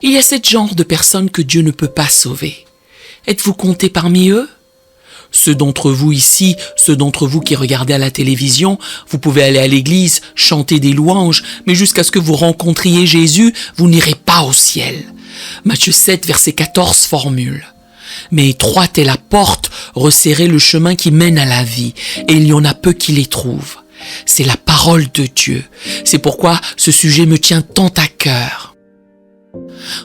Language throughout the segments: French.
Il y a ce genre de personnes que Dieu ne peut pas sauver. Êtes-vous compté parmi eux? Ceux d'entre vous ici, ceux d'entre vous qui regardez à la télévision, vous pouvez aller à l'église, chanter des louanges, mais jusqu'à ce que vous rencontriez Jésus, vous n'irez pas au ciel. Matthieu 7, verset 14 formule. Mais étroite est la porte, resserré le chemin qui mène à la vie, et il y en a peu qui les trouvent. C'est la parole de Dieu. C'est pourquoi ce sujet me tient tant à cœur.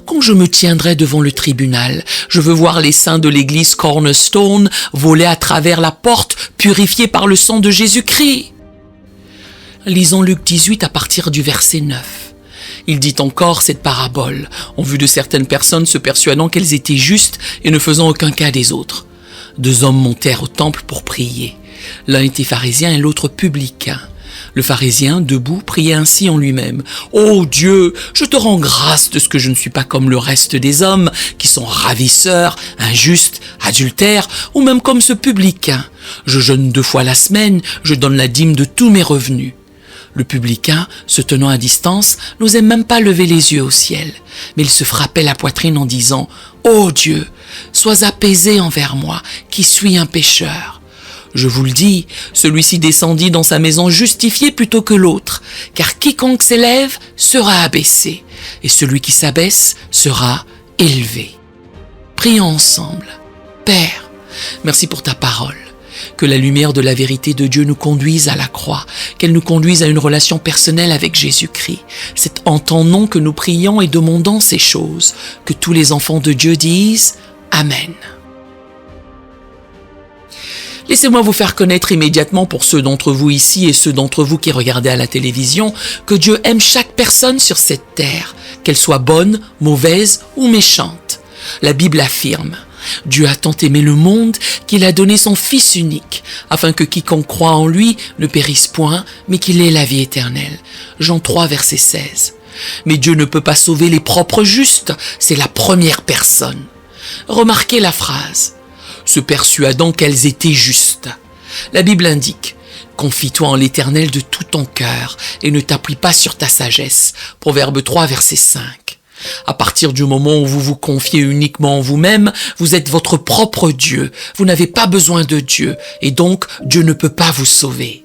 Quand je me tiendrai devant le tribunal, je veux voir les saints de l'église Cornerstone voler à travers la porte, purifiés par le sang de Jésus-Christ. Lisons Luc 18 à partir du verset 9. Il dit encore cette parabole, en vue de certaines personnes se persuadant qu'elles étaient justes et ne faisant aucun cas des autres. 2 hommes montèrent au temple pour prier. L'un était pharisien et l'autre publicain. Le pharisien, debout, priait ainsi en lui-même. « Ô Dieu, je te rends grâce de ce que je ne suis pas comme le reste des hommes, qui sont ravisseurs, injustes, adultères, ou même comme ce publicain. Je jeûne 2 fois la semaine, je donne la dîme de tous mes revenus. » Le publicain, se tenant à distance, n'osait même pas lever les yeux au ciel, mais il se frappait la poitrine en disant « Ô Dieu, sois apaisé envers moi, qui suis un pécheur. » Je vous le dis, celui-ci descendit dans sa maison justifié plutôt que l'autre, car quiconque s'élève sera abaissé, et celui qui s'abaisse sera élevé. Prions ensemble. Père, merci pour ta parole. Que la lumière de la vérité de Dieu nous conduise à la croix, qu'elle nous conduise à une relation personnelle avec Jésus-Christ. C'est en ton nom que nous prions et demandons ces choses. Que tous les enfants de Dieu disent Amen. Laissez-moi vous faire connaître immédiatement pour ceux d'entre vous ici et ceux d'entre vous qui regardez à la télévision que Dieu aime chaque personne sur cette terre, qu'elle soit bonne, mauvaise ou méchante. La Bible affirme « Dieu a tant aimé le monde qu'il a donné son Fils unique, afin que quiconque croit en lui ne périsse point, mais qu'il ait la vie éternelle. » Jean 3, verset 16. Mais Dieu ne peut pas sauver les propres justes, c'est la première personne. Remarquez la phrase. Se persuadant qu'elles étaient justes. La Bible indique « Confie-toi en l'Éternel de tout ton cœur et ne t'appuie pas sur ta sagesse. » Proverbe 3, verset 5. À partir du moment où vous vous confiez uniquement en vous-même, vous êtes votre propre Dieu. Vous n'avez pas besoin de Dieu et donc Dieu ne peut pas vous sauver.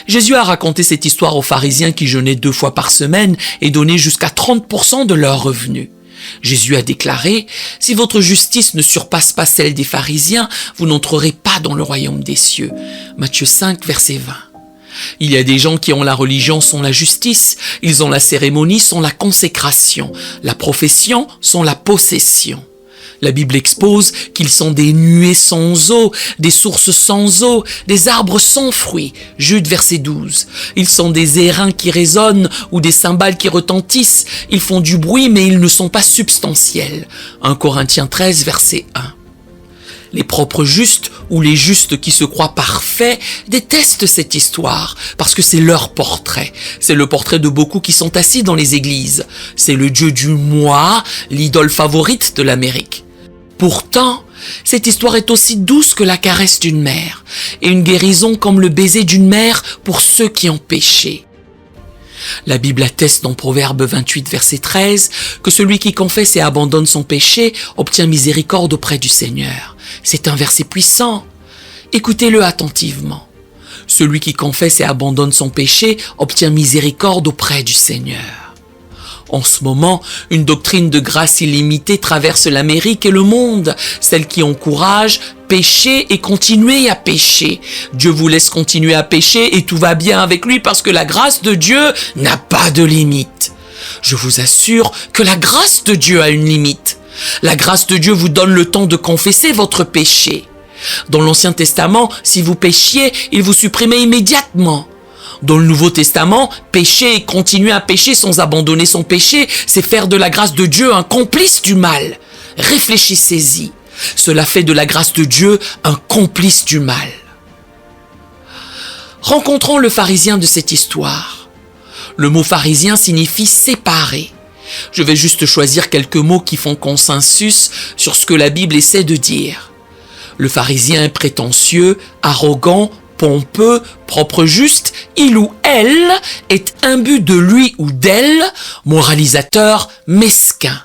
Jésus a raconté cette histoire aux pharisiens qui jeûnaient 2 fois par semaine et donnaient jusqu'à 30% de leurs revenus. Jésus a déclaré « Si votre justice ne surpasse pas celle des pharisiens, vous n'entrerez pas dans le royaume des cieux. » Matthieu 5, verset 20. Il y a des gens qui ont la religion sans la justice, ils ont la cérémonie sans la consécration, la profession sans la possession. La Bible expose qu'ils sont des nuées sans eau, des sources sans eau, des arbres sans fruits. Jude verset 12. Ils sont des airains qui résonnent ou des cymbales qui retentissent. Ils font du bruit mais ils ne sont pas substantiels. 1 Corinthiens 13 verset 1. Les propres justes ou les justes qui se croient parfaits détestent cette histoire parce que c'est leur portrait. C'est le portrait de beaucoup qui sont assis dans les églises. C'est le Dieu du moi, l'idole favorite de l'Amérique. Pourtant, cette histoire est aussi douce que la caresse d'une mère et une guérison comme le baiser d'une mère pour ceux qui ont péché. La Bible atteste dans Proverbe 28, verset 13, que celui qui confesse et abandonne son péché obtient miséricorde auprès du Seigneur. C'est un verset puissant. Écoutez-le attentivement. Celui qui confesse et abandonne son péché obtient miséricorde auprès du Seigneur. En ce moment, une doctrine de grâce illimitée traverse l'Amérique et le monde, celle qui encourage pécher et continuer à pécher. Dieu vous laisse continuer à pécher et tout va bien avec lui parce que la grâce de Dieu n'a pas de limite. Je vous assure que la grâce de Dieu a une limite. La grâce de Dieu vous donne le temps de confesser votre péché. Dans l'Ancien Testament, si vous péchiez, il vous supprimait immédiatement. Dans le Nouveau Testament, pécher et continuer à pécher sans abandonner son péché, c'est faire de la grâce de Dieu un complice du mal. Réfléchissez-y. Cela fait de la grâce de Dieu un complice du mal. Rencontrons le pharisien de cette histoire. Le mot pharisien signifie séparé. Je vais juste choisir quelques mots qui font consensus sur ce que la Bible essaie de dire. Le pharisien est prétentieux, arrogant, pompeux, propre juste, il ou elle est imbu de lui ou d'elle, moralisateur, mesquin.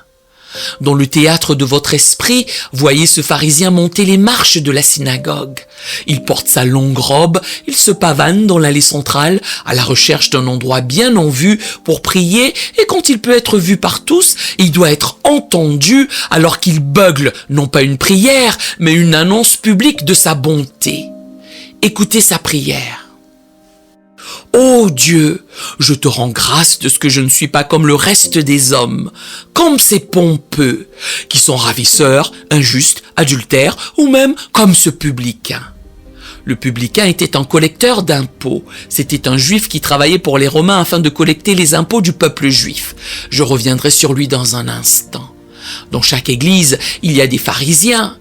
Dans le théâtre de votre esprit, voyez ce pharisien monter les marches de la synagogue. Il porte sa longue robe, il se pavane dans l'allée centrale, à la recherche d'un endroit bien en vue pour prier, et quand il peut être vu par tous, il doit être entendu alors qu'il beugle non pas une prière, mais une annonce publique de sa bonté. Écoutez sa prière. Ô Dieu, je te rends grâce de ce que je ne suis pas comme le reste des hommes, comme ces pompeux, qui sont ravisseurs, injustes, adultères, ou même comme ce publicain. Le publicain était un collecteur d'impôts. C'était un juif qui travaillait pour les Romains afin de collecter les impôts du peuple juif. Je reviendrai sur lui dans un instant. Dans chaque église, il y a des pharisiens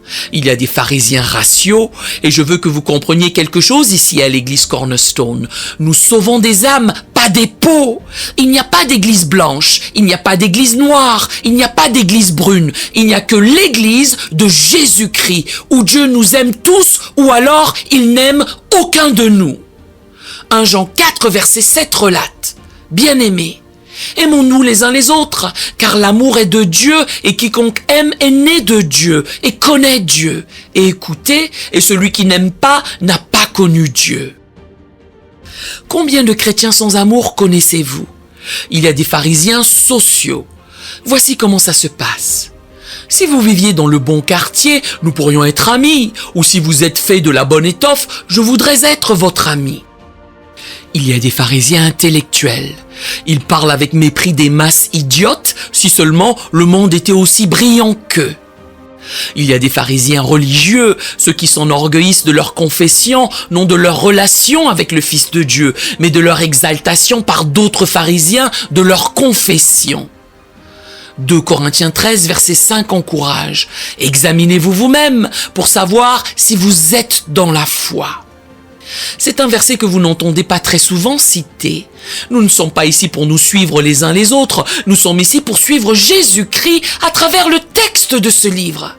ratios, et je veux que vous compreniez quelque chose ici à l'église Cornerstone. Nous sauvons des âmes, pas des peaux. Il n'y a pas d'église blanche, il n'y a pas d'église noire, il n'y a pas d'église brune. Il n'y a que l'église de Jésus-Christ, où Dieu nous aime tous, ou alors il n'aime aucun de nous. 1 Jean 4, verset 7 relate, « Bien-aimés, aimons-nous les uns les autres, car l'amour est de Dieu, et quiconque aime est né de Dieu, et connaît Dieu. Et écoutez, et celui qui n'aime pas n'a pas connu Dieu. » Combien de chrétiens sans amour connaissez-vous? Il y a des pharisiens sociaux. Voici comment ça se passe. Si vous viviez dans le bon quartier, nous pourrions être amis, ou si vous êtes fait de la bonne étoffe, je voudrais être votre ami. Il y a des pharisiens intellectuels. Ils parlent avec mépris des masses idiotes, si seulement le monde était aussi brillant qu'eux. Il y a des pharisiens religieux, ceux qui s'enorgueillissent de leur confession, non de leur relation avec le Fils de Dieu, mais de leur exaltation par d'autres pharisiens de leur confession. 2 Corinthiens 13, verset 5 encourage. « Examinez-vous vous-même pour savoir si vous êtes dans la foi. » C'est un verset que vous n'entendez pas très souvent cité. Nous ne sommes pas ici pour nous suivre les uns les autres, nous sommes ici pour suivre Jésus-Christ à travers le texte de ce livre.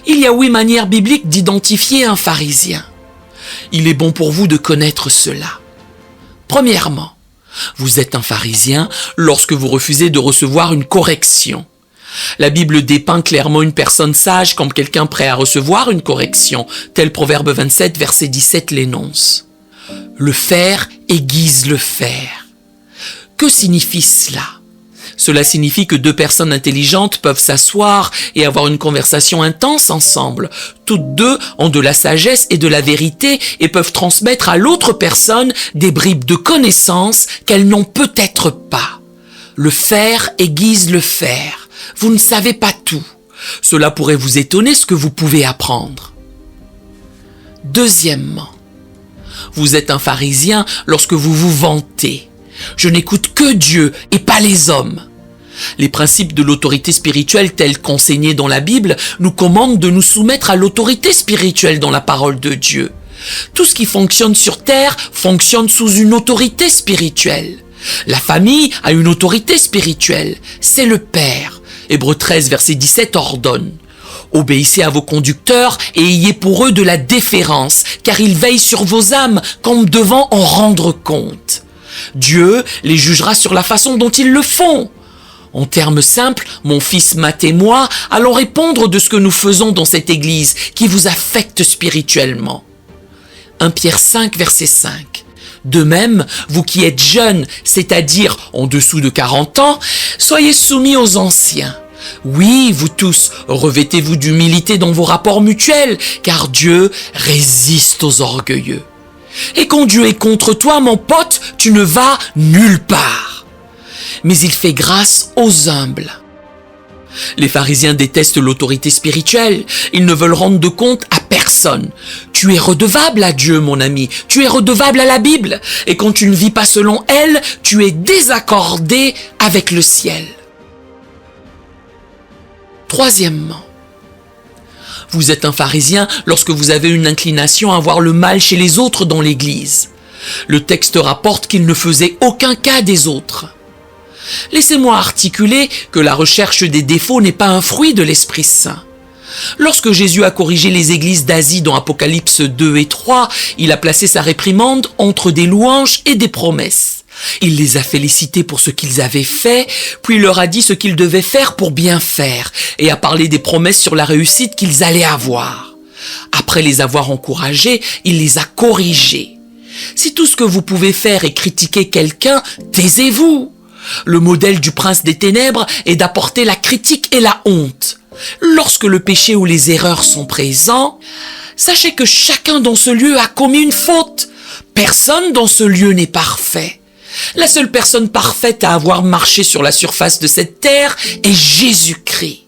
Il y a 8 manières bibliques d'identifier un pharisien. Il est bon pour vous de connaître cela. Premièrement, vous êtes un pharisien lorsque vous refusez de recevoir une correction. La Bible dépeint clairement une personne sage comme quelqu'un prêt à recevoir une correction, tel Proverbe 27, verset 17 l'énonce. Le fer aiguise le fer. Que signifie cela? Cela signifie que 2 personnes intelligentes peuvent s'asseoir et avoir une conversation intense ensemble. Toutes 2 ont de la sagesse et de la vérité et peuvent transmettre à l'autre personne des bribes de connaissances qu'elles n'ont peut-être pas. Le fer aiguise le fer. Vous ne savez pas tout. Cela pourrait vous étonner ce que vous pouvez apprendre. Deuxièmement, vous êtes un pharisien lorsque vous vous vantez. Je n'écoute que Dieu et pas les hommes. Les principes de l'autorité spirituelle tels qu'enseignés dans la Bible nous commandent de nous soumettre à l'autorité spirituelle dans la parole de Dieu. Tout ce qui fonctionne sur terre fonctionne sous une autorité spirituelle. La famille a une autorité spirituelle, c'est le Père. Hébreux 13, verset 17 ordonne. Obéissez à vos conducteurs et ayez pour eux de la déférence, car ils veillent sur vos âmes comme devant en rendre compte. Dieu les jugera sur la façon dont ils le font. En termes simples, mon fils Matt et moi allons répondre de ce que nous faisons dans cette église qui vous affecte spirituellement. 1 Pierre 5, verset 5. De même, vous qui êtes jeunes, c'est-à-dire en dessous de 40 ans, soyez soumis aux anciens. Oui, vous tous, revêtez-vous d'humilité dans vos rapports mutuels, car Dieu résiste aux orgueilleux. Et quand Dieu est contre toi, mon pote, tu ne vas nulle part. Mais il fait grâce aux humbles. Les pharisiens détestent l'autorité spirituelle. Ils ne veulent rendre de compte à personne. Tu es redevable à Dieu, mon ami. Tu es redevable à la Bible. Et quand tu ne vis pas selon elle, tu es désaccordé avec le ciel. Troisièmement, vous êtes un pharisien lorsque vous avez une inclination à voir le mal chez les autres dans l'Église. Le texte rapporte qu'il ne faisait aucun cas des autres. Laissez-moi articuler que la recherche des défauts n'est pas un fruit de l'Esprit Saint. Lorsque Jésus a corrigé les églises d'Asie dans Apocalypse 2 et 3, il a placé sa réprimande entre des louanges et des promesses. Il les a félicités pour ce qu'ils avaient fait, puis il leur a dit ce qu'ils devaient faire pour bien faire, et a parlé des promesses sur la réussite qu'ils allaient avoir. Après les avoir encouragés, il les a corrigés. Si tout ce que vous pouvez faire est critiquer quelqu'un, taisez-vous. Le modèle du prince des ténèbres est d'apporter la critique et la honte. Lorsque le péché ou les erreurs sont présents, sachez que chacun dans ce lieu a commis une faute. Personne dans ce lieu n'est parfait. La seule personne parfaite à avoir marché sur la surface de cette terre est Jésus-Christ.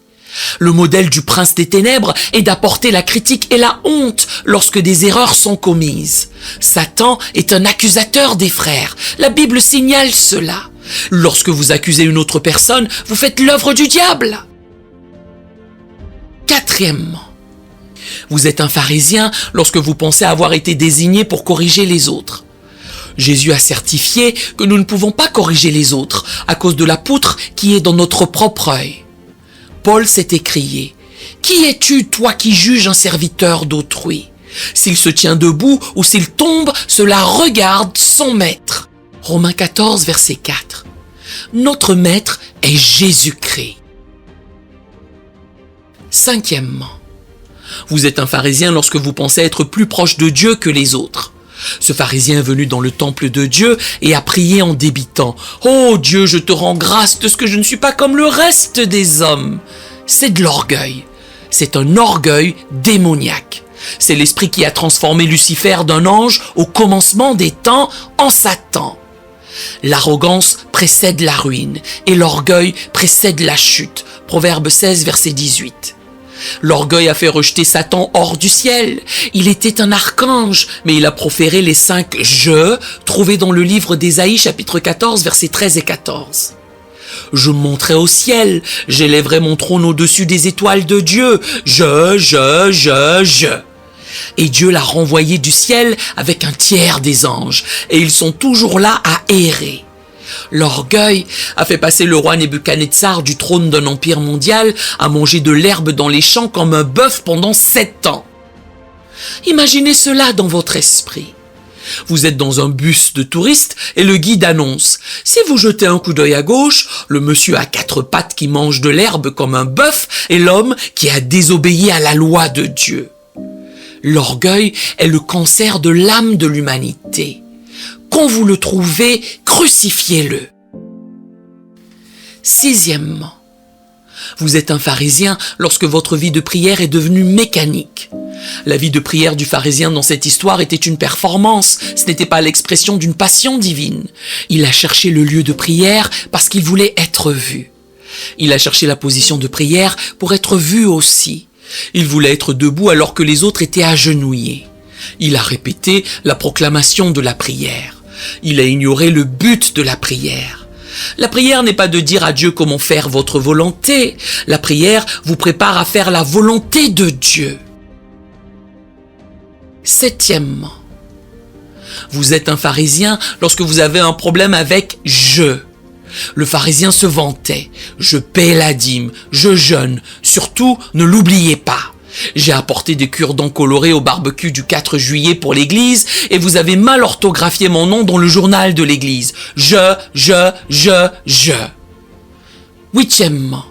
Le modèle du prince des ténèbres est d'apporter la critique et la honte lorsque des erreurs sont commises. Satan est un accusateur des frères. La Bible signale cela. Lorsque vous accusez une autre personne, vous faites l'œuvre du diable. Quatrièmement, vous êtes un pharisien lorsque vous pensez avoir été désigné pour corriger les autres. Jésus a certifié que nous ne pouvons pas corriger les autres à cause de la poutre qui est dans notre propre œil. Paul s'est écrié « Qui es-tu, toi qui juges un serviteur d'autrui? S'il se tient debout ou s'il tombe, cela regarde son maître. » Romains 14, verset 4. Notre maître est Jésus-Christ. Cinquièmement, vous êtes un pharisien lorsque vous pensez être plus proche de Dieu que les autres. Ce pharisien est venu dans le temple de Dieu et a prié en débitant « Oh Dieu, je te rends grâce de ce que je ne suis pas comme le reste des hommes. » C'est de l'orgueil. C'est un orgueil démoniaque. C'est l'esprit qui a transformé Lucifer d'un ange au commencement des temps en Satan. L'arrogance précède la ruine et l'orgueil précède la chute. Proverbe 16, verset 18. L'orgueil a fait rejeter Satan hors du ciel. Il était un archange, mais il a proféré les 5 « je » trouvés dans le livre d'Ésaïe, chapitre 14, versets 13 et 14. Je monterai au ciel, j'élèverai mon trône au-dessus des étoiles de Dieu. Je. Et Dieu l'a renvoyé du ciel avec un tiers des anges, et ils sont toujours là à errer. L'orgueil a fait passer le roi Nebuchadnezzar du trône d'un empire mondial à manger de l'herbe dans les champs comme un bœuf pendant 7 ans. Imaginez cela dans votre esprit. Vous êtes dans un bus de touristes et le guide annonce « Si vous jetez un coup d'œil à gauche, le monsieur à 4 pattes qui mange de l'herbe comme un bœuf est l'homme qui a désobéi à la loi de Dieu. » L'orgueil est le cancer de l'âme de l'humanité. Quand vous le trouvez, crucifiez-le. Sixièmement, vous êtes un pharisien lorsque votre vie de prière est devenue mécanique. La vie de prière du pharisien dans cette histoire était une performance, ce n'était pas l'expression d'une passion divine. Il a cherché le lieu de prière parce qu'il voulait être vu. Il a cherché la position de prière pour être vu aussi. Il voulait être debout alors que les autres étaient agenouillés. Il a répété la proclamation de la prière. Il a ignoré le but de la prière. La prière n'est pas de dire à Dieu comment faire votre volonté. La prière vous prépare à faire la volonté de Dieu. Septièmement, vous êtes un pharisien lorsque vous avez un problème avec « je ». Le pharisien se vantait « Je paie la dîme, je jeûne, surtout ne l'oubliez pas. J'ai apporté des cure-dents colorés au barbecue du 4 juillet pour l'église et vous avez mal orthographié mon nom dans le journal de l'église. Je. Huitièmement,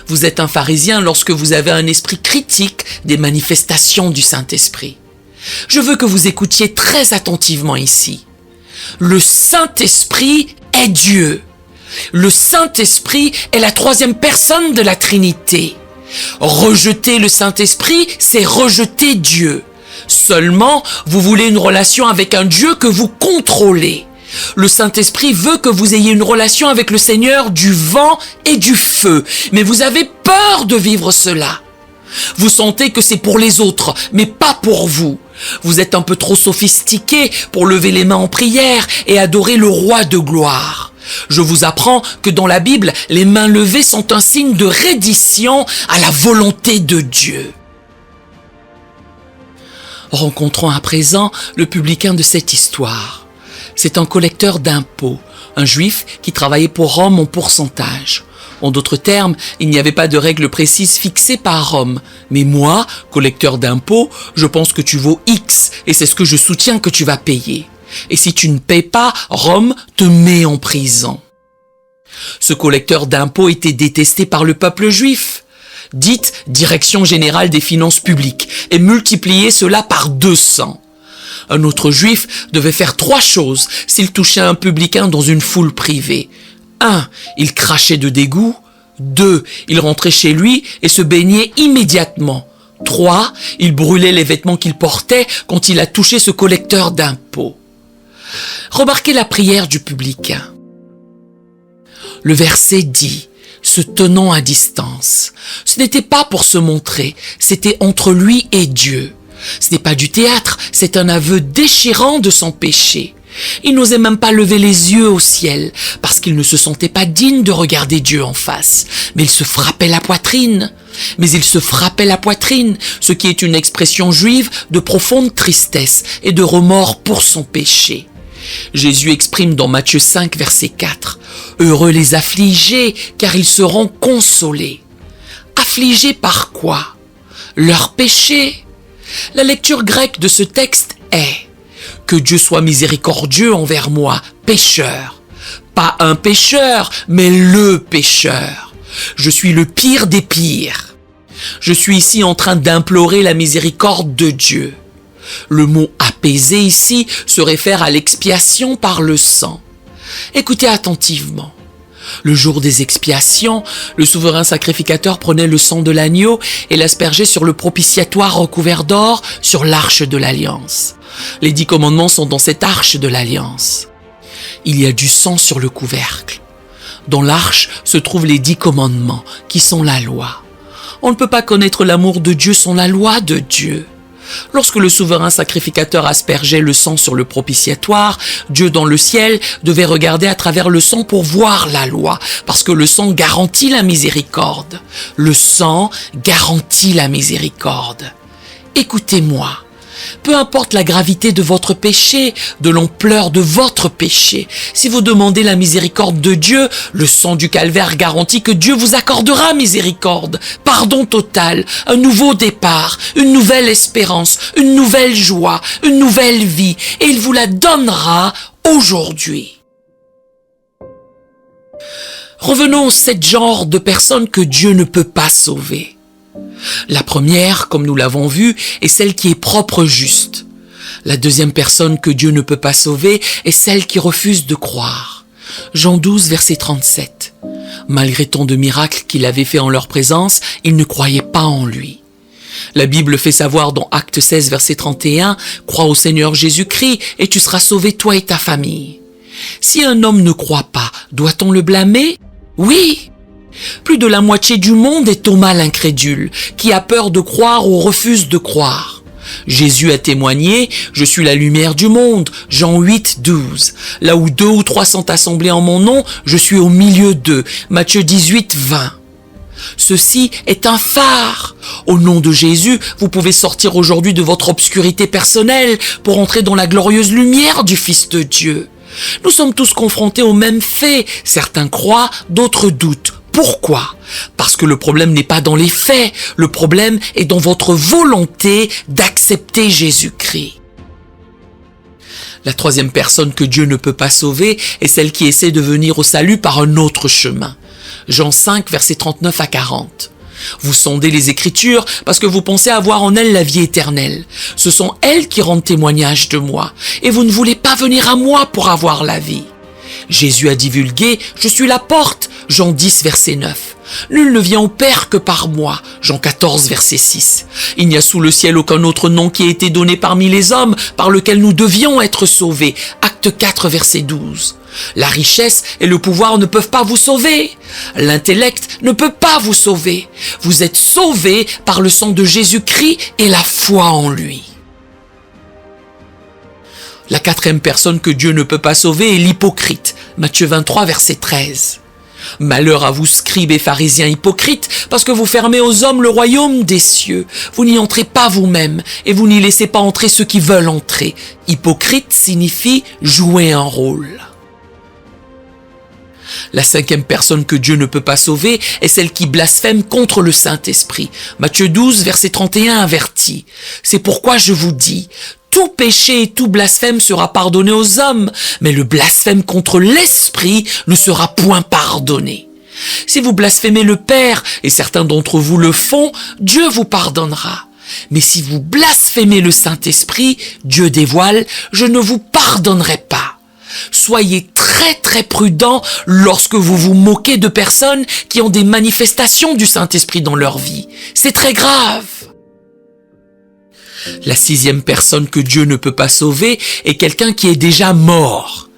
vous êtes un pharisien lorsque vous avez un esprit critique des manifestations du Saint-Esprit. Je veux que vous écoutiez très attentivement ici. Le Saint-Esprit est Dieu. Le Saint-Esprit est la 3e personne de la Trinité. Rejeter le Saint-Esprit, c'est rejeter Dieu. Seulement, vous voulez une relation avec un Dieu que vous contrôlez. Le Saint-Esprit veut que vous ayez une relation avec le Seigneur du vent et du feu. Mais vous avez peur de vivre cela. Vous sentez que c'est pour les autres, mais pas pour vous. Vous êtes un peu trop sophistiqué pour lever les mains en prière et adorer le roi de gloire. Je vous apprends que dans la Bible, les mains levées sont un signe de reddition à la volonté de Dieu. Rencontrons à présent le publicain de cette histoire. C'est un collecteur d'impôts, un juif qui travaillait pour Rome en pourcentage. En d'autres termes, il n'y avait pas de règle précise fixée par Rome. Mais moi, collecteur d'impôts, je pense que tu vaux X et c'est ce que je soutiens que tu vas payer. Et si tu ne paies pas, Rome te met en prison. Ce collecteur d'impôts était détesté par le peuple juif. Dites Direction générale des finances publiques et multipliez cela par 200. Un autre juif devait faire 3 choses s'il touchait un publicain dans une foule privée. 1. Il crachait de dégoût. 2. Il rentrait chez lui et se baignait immédiatement. 3. Il brûlait les vêtements qu'il portait quand il a touché ce collecteur d'impôts. Remarquez la prière du publicain. Le verset dit, se tenant à distance. Ce n'était pas pour se montrer, c'était entre lui et Dieu. Ce n'est pas du théâtre, c'est un aveu déchirant de son péché. Il n'osait même pas lever les yeux au ciel, parce qu'il ne se sentait pas digne de regarder Dieu en face. Mais il se frappait la poitrine. Ce qui est une expression juive de profonde tristesse et de remords pour son péché. Jésus exprime dans Matthieu 5, verset 4, « Heureux les affligés, car ils seront consolés. » Affligés par quoi? Leur péché. La lecture grecque de ce texte est « Que Dieu soit miséricordieux envers moi, pécheur. » Pas un pécheur, mais le pécheur. Je suis le pire des pires. Je suis ici en train d'implorer la miséricorde de Dieu. Le mot « apaiser » ici se réfère à l'expiation par le sang. Écoutez attentivement. Le jour des expiations, le souverain sacrificateur prenait le sang de l'agneau et l'aspergeait sur le propitiatoire recouvert d'or sur l'arche de l'alliance. Les 10 commandements sont dans cette arche de l'alliance. Il y a du sang sur le couvercle. Dans l'arche se trouvent les 10 commandements, qui sont la loi. On ne peut pas connaître l'amour de Dieu sans la loi de Dieu. Lorsque le souverain sacrificateur aspergeait le sang sur le propitiatoire, Dieu dans le ciel devait regarder à travers le sang pour voir la loi, parce que le sang garantit la miséricorde. Le sang garantit la miséricorde. Écoutez-moi. Peu importe la gravité de votre péché, de l'ampleur de votre péché, si vous demandez la miséricorde de Dieu, le sang du calvaire garantit que Dieu vous accordera miséricorde, pardon total, un nouveau départ, une nouvelle espérance, une nouvelle joie, une nouvelle vie, et il vous la donnera aujourd'hui. Revenons aux 7 genres de personnes que Dieu ne peut pas sauver. La première, comme nous l'avons vu, est celle qui est propre juste. La deuxième personne que Dieu ne peut pas sauver est celle qui refuse de croire. Jean 12, verset 37. Malgré tant de miracles qu'il avait fait en leur présence, ils ne croyaient pas en lui. La Bible fait savoir dans Actes 16, verset 31, « Crois au Seigneur Jésus-Christ et tu seras sauvé toi et ta famille. » Si un homme ne croit pas, doit-on le blâmer? Oui! Plus de la moitié du monde est Thomas l'incrédule, qui a peur de croire ou refuse de croire. Jésus a témoigné, « Je suis la lumière du monde » Jean 8, 12. Là où 2 ou 3 sont assemblés en mon nom, je suis au milieu d'eux. Matthieu 18, 20. Ceci est un phare. Au nom de Jésus, vous pouvez sortir aujourd'hui de votre obscurité personnelle pour entrer dans la glorieuse lumière du Fils de Dieu. Nous sommes tous confrontés aux mêmes faits. Certains croient, d'autres doutent. Pourquoi? Parce que le problème n'est pas dans les faits, le problème est dans votre volonté d'accepter Jésus-Christ. La troisième personne que Dieu ne peut pas sauver est celle qui essaie de venir au salut par un autre chemin. Jean 5, versets 39 à 40. Vous sondez les Écritures parce que vous pensez avoir en elles la vie éternelle. Ce sont elles qui rendent témoignage de moi, et vous ne voulez pas venir à moi pour avoir la vie. Jésus a divulgué « Je suis la porte » Jean 10, verset 9. Nul ne vient au Père que par moi. Jean 14, verset 6. Il n'y a sous le ciel aucun autre nom qui ait été donné parmi les hommes par lequel nous devions être sauvés. Acte 4, verset 12. La richesse et le pouvoir ne peuvent pas vous sauver. L'intellect ne peut pas vous sauver. Vous êtes sauvés par le sang de Jésus-Christ et la foi en lui. La quatrième personne que Dieu ne peut pas sauver est l'hypocrite. Matthieu 23, verset 13. Malheur à vous, scribes et pharisiens hypocrites, parce que vous fermez aux hommes le royaume des cieux. Vous n'y entrez pas vous-même, et vous n'y laissez pas entrer ceux qui veulent entrer. Hypocrite signifie jouer un rôle. La cinquième personne que Dieu ne peut pas sauver est celle qui blasphème contre le Saint-Esprit. Matthieu 12, verset 31 avertit. C'est pourquoi je vous dis, Tout péché et tout blasphème sera pardonné aux hommes, mais le blasphème contre l'Esprit ne sera point pardonné. Si vous blasphémez le Père, et certains d'entre vous le font, Dieu vous pardonnera. Mais si vous blasphémez le Saint-Esprit, Dieu dévoile, je ne vous pardonnerai pas. Soyez très très prudents lorsque vous vous moquez de personnes qui ont des manifestations du Saint-Esprit dans leur vie. C'est très grave. La 6e personne que Dieu ne peut pas sauver est quelqu'un qui est déjà mort.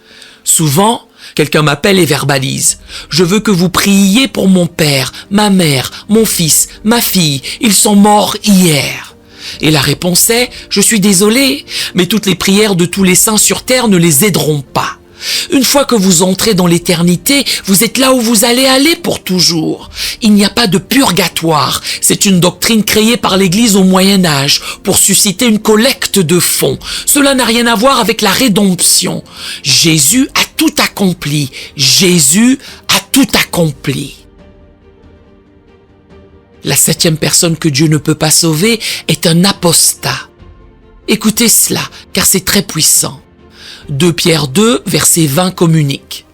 Souvent, quelqu'un m'appelle et verbalise. Je veux que vous priiez pour mon père, ma mère, mon fils, ma fille. Ils sont morts hier. Et la réponse est, je suis désolé, mais toutes les prières de tous les saints sur terre ne les aideront pas. Une fois que vous entrez dans l'éternité, vous êtes là où vous allez aller pour toujours. Il n'y a pas de purgatoire. C'est une doctrine créée par l'Église au Moyen-Âge pour susciter une collecte de fonds. Cela n'a rien à voir avec la rédemption. Jésus a tout accompli. Jésus a tout accompli. La 7e personne que Dieu ne peut pas sauver est un apostat. Écoutez cela, car c'est très puissant. 2 Pierre 2, verset 20 communique.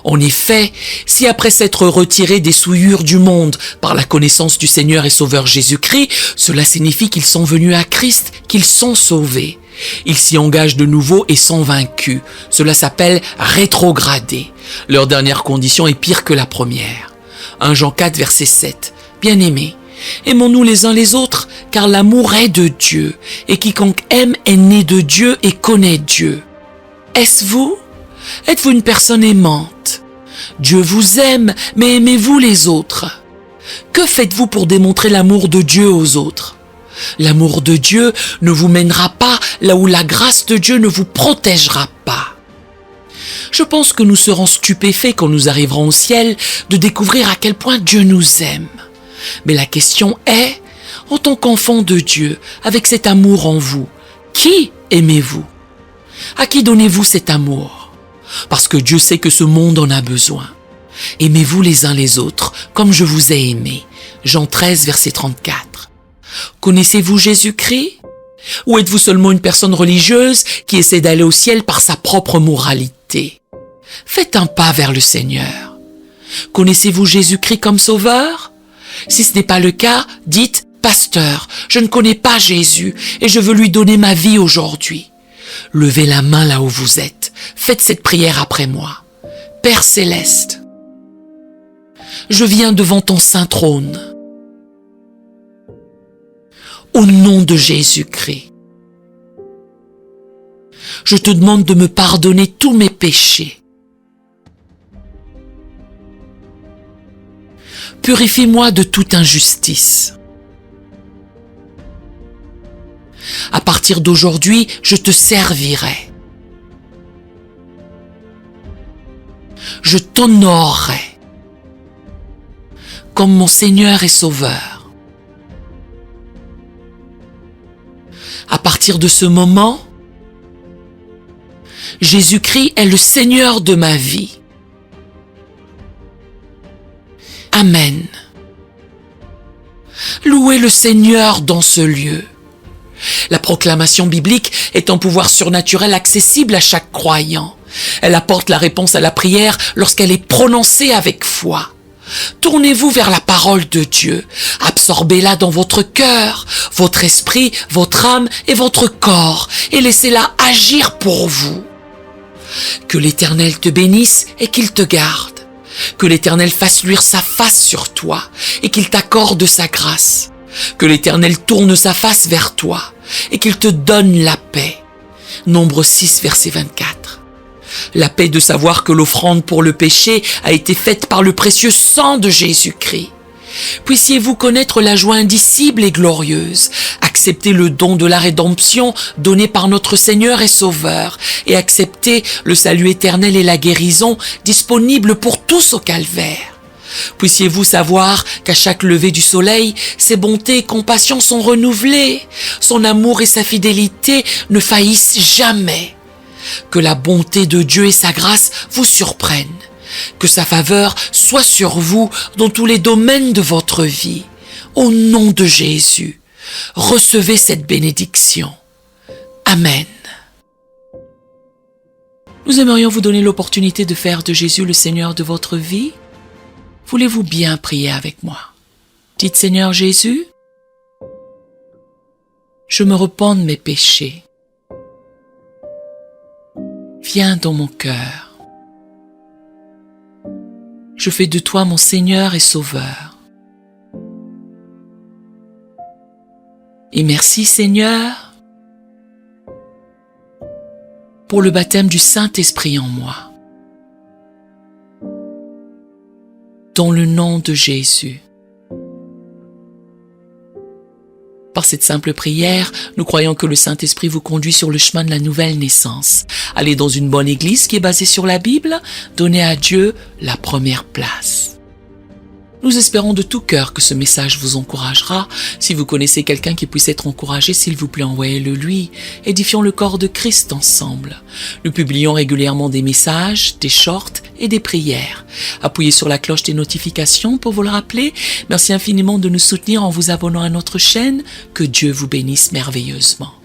En effet, si après s'être retirés des souillures du monde par la connaissance du Seigneur et Sauveur Jésus-Christ, cela signifie qu'ils sont venus à Christ, qu'ils sont sauvés. Ils s'y engagent de nouveau et sont vaincus. Cela s'appelle rétrograder. Leur dernière condition est pire que la première. 1 Jean 4, verset 7. Bien-aimés, aimons-nous les uns les autres, car l'amour est de Dieu, et quiconque aime est né de Dieu et connaît Dieu. Est-ce vous? Êtes-vous une personne aimante? Dieu vous aime, mais aimez-vous les autres? Que faites-vous pour démontrer l'amour de Dieu aux autres? L'amour de Dieu ne vous mènera pas là où la grâce de Dieu ne vous protégera pas. Je pense que nous serons stupéfaits quand nous arriverons au ciel de découvrir à quel point Dieu nous aime. Mais la question est, en tant qu'enfant de Dieu, avec cet amour en vous, qui aimez-vous? À qui donnez-vous cet amour? Parce que Dieu sait que ce monde en a besoin. Aimez-vous les uns les autres, comme je vous ai aimé. Jean 13, verset 34. Connaissez-vous Jésus-Christ? Ou êtes-vous seulement une personne religieuse qui essaie d'aller au ciel par sa propre moralité? Faites un pas vers le Seigneur. Connaissez-vous Jésus-Christ comme sauveur? Si ce n'est pas le cas, dites, pasteur, je ne connais pas Jésus et je veux lui donner ma vie aujourd'hui. Levez la main là où vous êtes. Faites cette prière après moi. Père céleste, je viens devant ton saint trône. Au nom de Jésus-Christ, je te demande de me pardonner tous mes péchés. Purifie-moi de toute injustice. À partir d'aujourd'hui, je te servirai. Je t'honorerai comme mon Seigneur et Sauveur. À partir de ce moment, Jésus-Christ est le Seigneur de ma vie. Amen. Louez le Seigneur dans ce lieu. La proclamation biblique est un pouvoir surnaturel accessible à chaque croyant. Elle apporte la réponse à la prière lorsqu'elle est prononcée avec foi. Tournez-vous vers la parole de Dieu, absorbez-la dans votre cœur, votre esprit, votre âme et votre corps, et laissez-la agir pour vous. Que l'Éternel te bénisse et qu'il te garde. Que l'Éternel fasse luire sa face sur toi et qu'il t'accorde sa grâce. Que l'Éternel tourne sa face vers toi et qu'il te donne la paix. Nombre 6, verset 24. La paix de savoir que l'offrande pour le péché a été faite par le précieux sang de Jésus-Christ. Puissiez-vous connaître la joie indicible et glorieuse, accepter le don de la rédemption donné par notre Seigneur et Sauveur, et accepter le salut éternel et la guérison disponibles pour tous au calvaire. Puissiez-vous savoir qu'à chaque lever du soleil, ses bontés et compassions sont renouvelées, son amour et sa fidélité ne faillissent jamais. Que la bonté de Dieu et sa grâce vous surprennent. Que sa faveur soit sur vous dans tous les domaines de votre vie. Au nom de Jésus, recevez cette bénédiction. Amen. Nous aimerions vous donner l'opportunité de faire de Jésus le Seigneur de votre vie. Voulez-vous bien prier avec moi? Dites: Seigneur Jésus, je me repens de mes péchés. Viens dans mon cœur. Je fais de toi mon Seigneur et Sauveur. Et merci Seigneur pour le baptême du Saint-Esprit en moi. Dans le nom de Jésus. Par cette simple prière, nous croyons que le Saint-Esprit vous conduit sur le chemin de la nouvelle naissance. Allez dans une bonne église qui est basée sur la Bible, donnez à Dieu la première place. Nous espérons de tout cœur que ce message vous encouragera. Si vous connaissez quelqu'un qui puisse être encouragé, s'il vous plaît, envoyez-le lui. Édifions le corps de Christ ensemble. Nous publions régulièrement des messages, des shorts et des prières. Appuyez sur la cloche des notifications pour vous le rappeler. Merci infiniment de nous soutenir en vous abonnant à notre chaîne. Que Dieu vous bénisse merveilleusement.